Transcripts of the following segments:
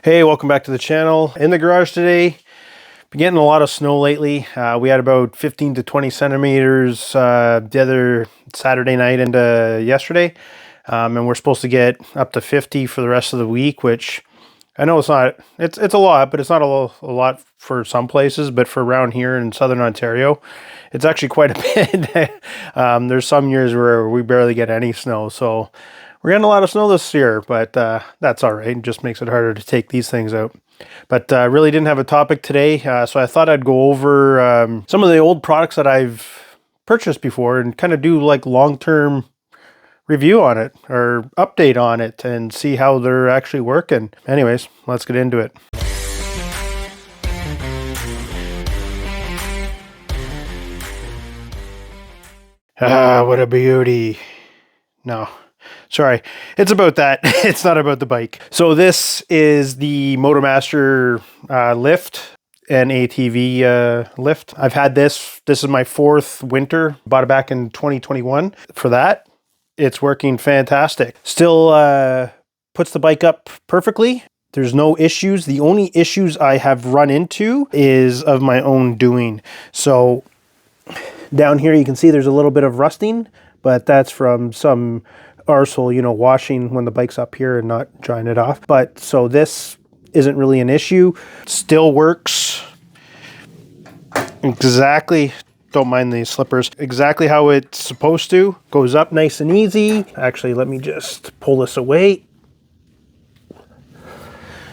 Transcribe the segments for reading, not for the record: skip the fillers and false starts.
Hey, welcome back to the channel. In the garage today, been getting a lot of snow lately. We had about 15 to 20 centimeters the other Saturday night into yesterday. And we're supposed to get up to 50 for the rest of the week, which I know it's not, it's a lot, but it's not a lot for some places, but for around here in Southern Ontario, it's actually quite a bit. There's some years where we barely get any snow, so we're getting a lot of snow this year, but that's all right. It just makes it harder to take these things out. But really didn't have a topic today, so I thought I'd go over some of the old products that I've purchased before and kind of do like long-term review on it or update on it and see how they're actually working. Anyways, let's get into it. What a beauty. No. Sorry, it's about that. It's not about the bike. So this is the MotoMaster Lift and ATV Lift. I've had this. This is my fourth winter. Bought it back in 2021. For that, it's working fantastic. Still puts the bike up perfectly. There's no issues. The only issues I have run into is of my own doing. So down here you can see there's a little bit of rusting, but that's from some arsehole, you know, washing when the bike's up here and not drying it off. But so this isn't really an issue. Still works exactly, don't mind the slippers, exactly how it's supposed to. Goes up nice and easy. Actually, let me just pull this away.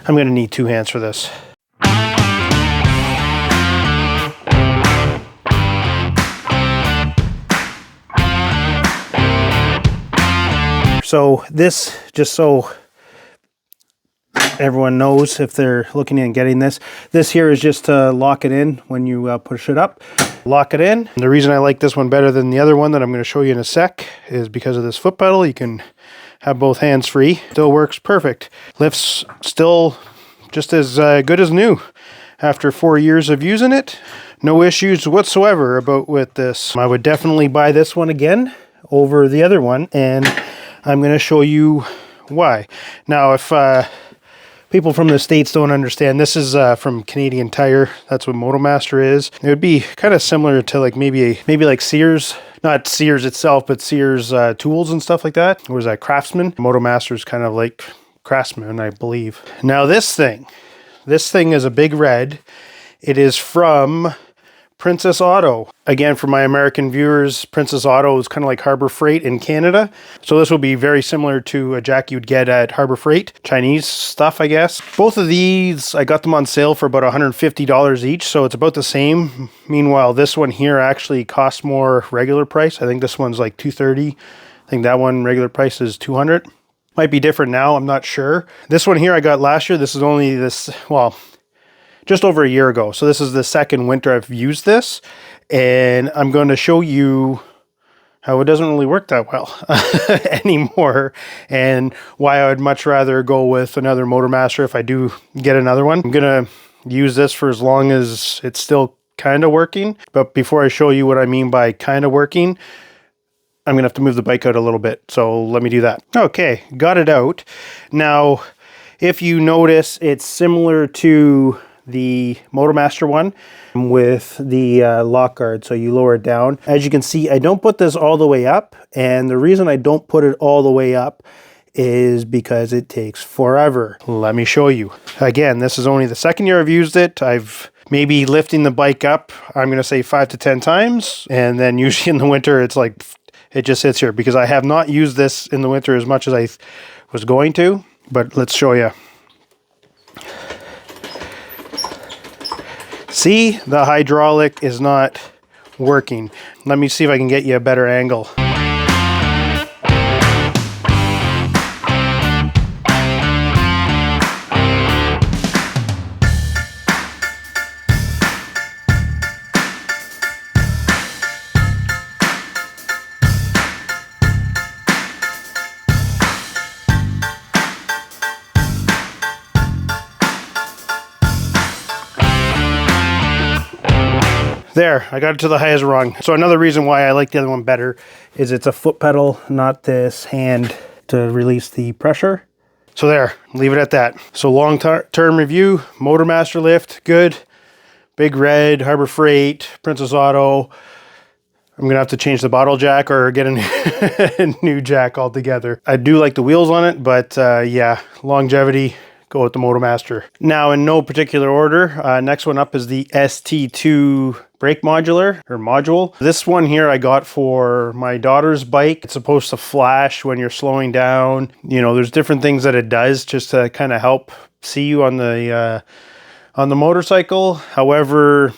I'm gonna need two hands for this. So this, just so everyone knows if they're looking at getting this, this here is just to lock it in when you push it up. Lock it in. And the reason I like this one better than the other one that I'm going to show you in a sec is because of this foot pedal. You can have both hands free. Still works perfect. Lifts still just as good as new. After 4 years of using it, no issues whatsoever with this. I would definitely buy this one again over the other one, and I'm going to show you why. Now, if people from the States don't understand, this is from Canadian Tire. That's what MotoMaster is. It would be kind of similar to like maybe like Sears. Not Sears itself, but Sears tools and stuff like that. Or is that Craftsman? MotoMaster is kind of like Craftsman, I believe. Now this thing is a big red. It is from Princess Auto. Again, for my American viewers, Princess Auto is kind of like Harbor Freight in Canada. So this will be very similar to a jack you'd get at Harbor Freight. Chinese stuff, I guess. Both of these, I got them on sale for about $150 each, so it's about the same. Meanwhile, this one here actually costs more regular price. I think this one's like $230. I think that one regular price is $200. Might be different now, I'm not sure. This one here I got last year. This is only this, well, just over a year ago. So this is the second winter I've used this, and I'm going to show you how it doesn't really work that well anymore, and why I would much rather go with another MotoMaster if I do get another one. I'm going to use this for as long as it's still kind of working. But before I show you what I mean by kind of working, I'm going to have to move the bike out a little bit. So let me do that. Okay, got it out. Now, if you notice, it's similar to the MotoMaster one with the lock guard. So you lower it down. As you can see, I don't put this all the way up, and the reason I don't put it all the way up is because it takes forever. Let me show you. Again, this is only the second year I've used it. I've maybe lifting the bike up, I'm going to say 5 to 10 times, and then usually in the winter it's like it just sits here because I have not used this in the winter as much as I was going to. But let's show you. See, the hydraulic is not working. Let me see if I can get you a better angle. There, I got it to the highest rung. So another reason why I like the other one better is it's a foot pedal, not this hand to release the pressure. So there, leave it at that. So long-term review, MotoMaster Lift, good. Big Red, Harbor Freight, Princess Auto. I'm gonna have to change the bottle jack or get a new jack altogether. I do like the wheels on it, but yeah, longevity, go with the MotoMaster. Now, in no particular order, next one up is the ST2 Brake Module. This one here I got for my daughter's bike. It's supposed to flash when you're slowing down. You know, there's different things that it does just to kind of help see you on the motorcycle. However,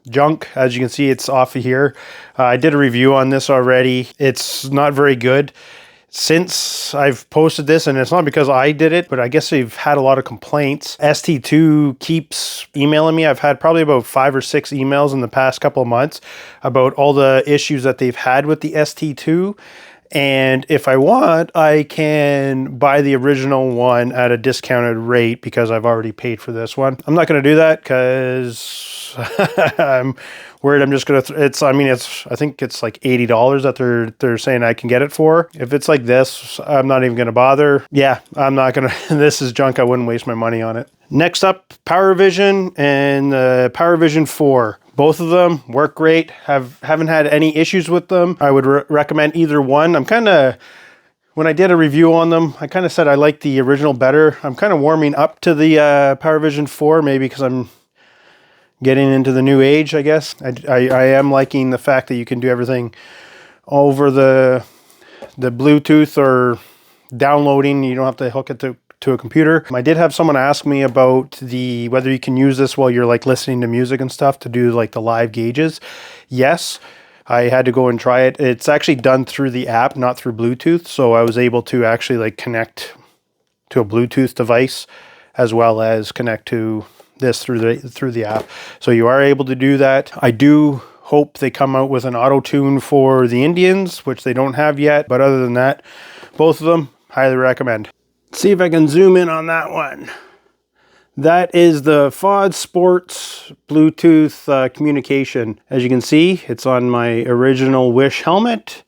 junk, as you can see, it's off of here. I did a review on this already. It's not very good. Since I've posted this, and it's not because I did it, but I guess they've had a lot of complaints. ST2 keeps emailing me. I've had probably about 5 or 6 emails in the past couple of months about all the issues that they've had with the ST2. And if I want, I can buy the original one at a discounted rate because I've already paid for this one. I'm not going to do that because I'm worried I'm just going to, I think it's like $80 that they're saying I can get it for. If it's like this, I'm not even going to bother. Yeah, I'm not going to, this is junk. I wouldn't waste my money on it. Next up, Power Vision and the Power Vision 4. Both of them work great. Haven't had any issues with them. I would recommend either one. When I did a review on them, I kind of said I like the original better. I'm kind of warming up to the Power Vision 4, maybe because I'm getting into the new age, I guess. I am liking the fact that you can do everything over the Bluetooth or downloading. You don't have to hook it to a computer. I did have someone ask me about whether you can use this while you're like listening to music and stuff to do like the live gauges. Yes, I had to go and try it. It's actually done through the app, not through Bluetooth. So I was able to actually like connect to a Bluetooth device as well as connect to this through the app. So you are able to do that. I do hope they come out with an auto tune for the Indians, which they don't have yet. But other than that, both of them, highly recommend. See if I can zoom in on that one. That is the FOD Sports Bluetooth communication. As you can see, it's on my original Wish helmet,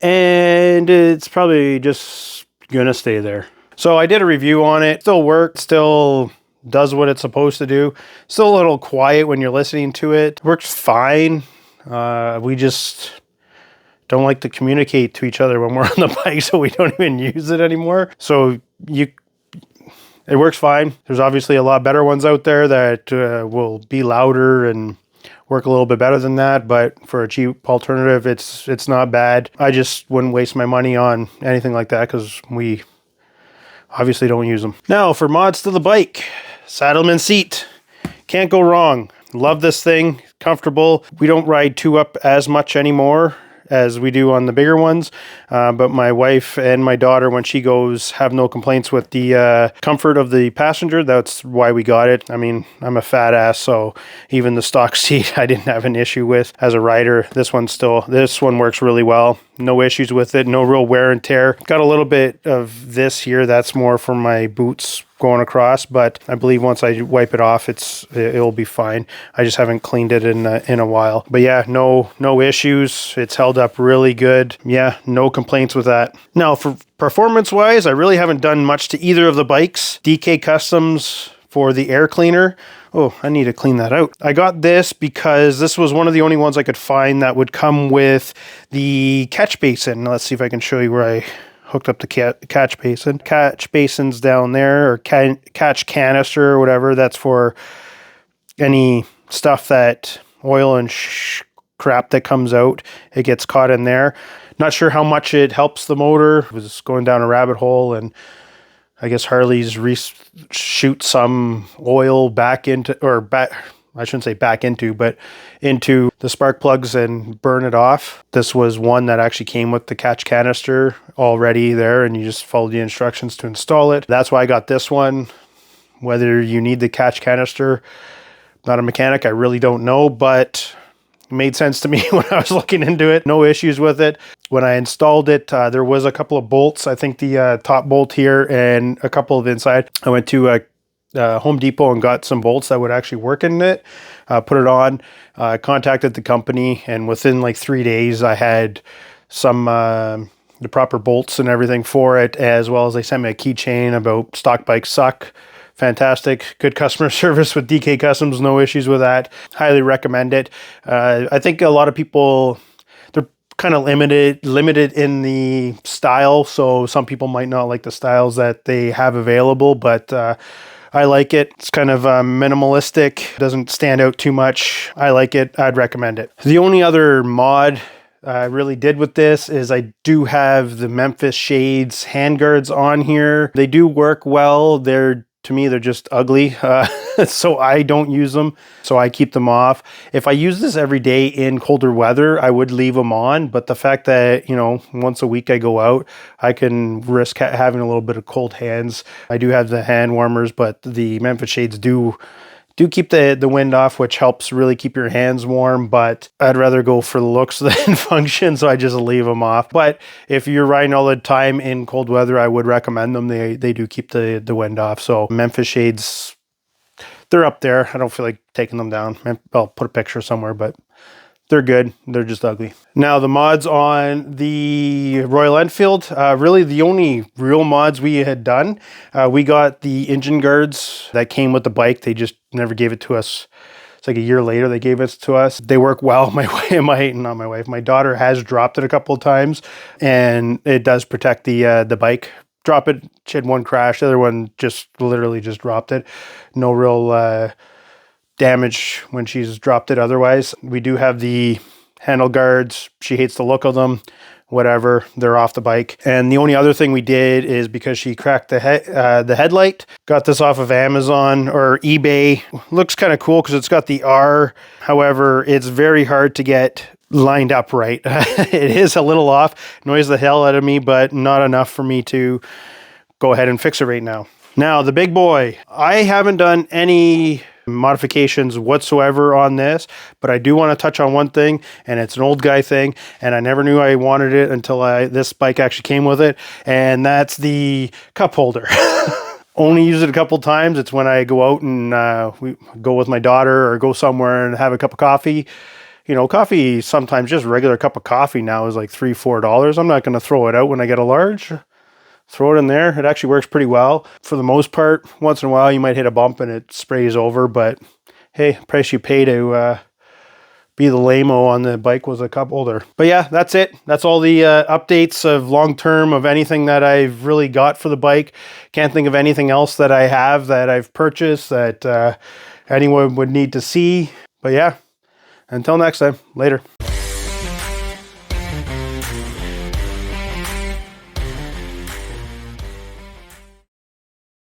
and it's probably just gonna stay there. So I did a review on it. Still works, still does what it's supposed to do. Still a little quiet when you're listening to it. Works fine. We just don't like to communicate to each other when we're on the bike, so we don't even use it anymore. So it works fine. There's obviously a lot better ones out there that will be louder and work a little bit better than that, but for a cheap alternative, it's not bad. I just wouldn't waste my money on anything like that because we obviously don't use them. Now for mods to the bike, Saddleman seat. Can't go wrong. Love this thing, comfortable. We don't ride 2-up as much anymore as we do on the bigger ones, but my wife and my daughter, when she goes, have no complaints with the comfort of the passenger. That's why we got it. I mean, I'm a fat ass, so even the stock seat I didn't have an issue with as a rider. This one works really well. No issues with it, no real wear and tear. Got a little bit of this here, that's more for my boots going across, but I believe once I wipe it off, it'll be fine. I just haven't cleaned it in a while. But yeah, no issues. It's held up really good. Yeah, no complaints with that. Now for performance wise, I really haven't done much to either of the bikes. DK Customs for the air cleaner. Oh, I need to clean that out. I got this because this was one of the only ones I could find that would come with the catch basin. Now, let's see if I can show you where I hooked up the catch basin. Catch basin's down there, or catch canister or whatever. That's for any stuff that oil and crap that comes out. It gets caught in there. Not sure how much it helps the motor. I was going down a rabbit hole, and I guess Harley's shoot some oil back into, I shouldn't say back into, but into the spark plugs and burn it off. This was one that actually came with the catch canister already there, and you just follow the instructions to install it. That's why I got this one. Whether you need the catch canister, not a mechanic, I really don't know, but it made sense to me when I was looking into it. No issues with it. When I installed it, there was a couple of bolts. I think the top bolt here and a couple of inside. I went to Home Depot and got some bolts that would actually work in it. Put it on, contacted the company, and within like 3 days I had some the proper bolts and everything for it, as well as they sent me a keychain about stock bikes suck. Fantastic, good customer service with DK Customs, no issues with that. Highly recommend it. I think a lot of people, they're kind of limited in the style, so some people might not like the styles that they have available, but I like it. It's kind of minimalistic, doesn't stand out too much. I like it. I'd recommend it. The only other mod I really did with this is I do have the Memphis Shades handguards on here. They do work well. To me, they're just ugly, so I don't use them, so I keep them off. If I use this every day in colder weather, I would leave them on, but the fact that, you know, once a week I go out, I can risk having a little bit of cold hands. I do have the hand warmers, but the Memphis Shades do keep the wind off, which helps really keep your hands warm, but I'd rather go for the looks than function, so I just leave them off. But if you're riding all the time in cold weather, I would recommend them. They do keep the wind off. So Memphis Shades, they're up there. I don't feel like taking them down. I'll put a picture somewhere, but they're good. They're just ugly. Now the mods on the Royal Enfield, really the only real mods we had done, we got the engine guards that came with the bike. They just never gave it to us. It's like a year later they gave it to us. They work well. My daughter has dropped it a couple of times, and it does protect the bike. Drop it. She had one crash. The other one just literally just dropped it. No real damage when she's dropped it otherwise. We do have the handle guards. She hates the look of them. Whatever, they're off the bike. And the only other thing we did is because she cracked the headlight, got this off of Amazon or eBay. Looks kind of cool because it's got the R. However, it's very hard to get lined up right. It is a little off, annoys the hell out of me, but not enough for me to go ahead and fix it right now. Now, the big boy. I haven't done any modifications whatsoever on this, but I do want to touch on one thing, and it's an old guy thing, and I never knew I wanted it until this bike actually came with it, and that's the cup holder. Only use it a couple times. It's when I go out and we go with my daughter or go somewhere and have a cup of coffee. You know, coffee, sometimes just regular cup of coffee now is like $3-4. I'm not going to throw it out when I get a large. Throw it in there. It actually works pretty well. For the most part, once in a while you might hit a bump and it sprays over, but hey, price you pay to be the lame-o on the bike was a cup holder. But yeah, that's it. That's all the updates of long-term of anything that I've really got for the bike. Can't think of anything else that I have that I've purchased that anyone would need to see. But yeah, until next time, later.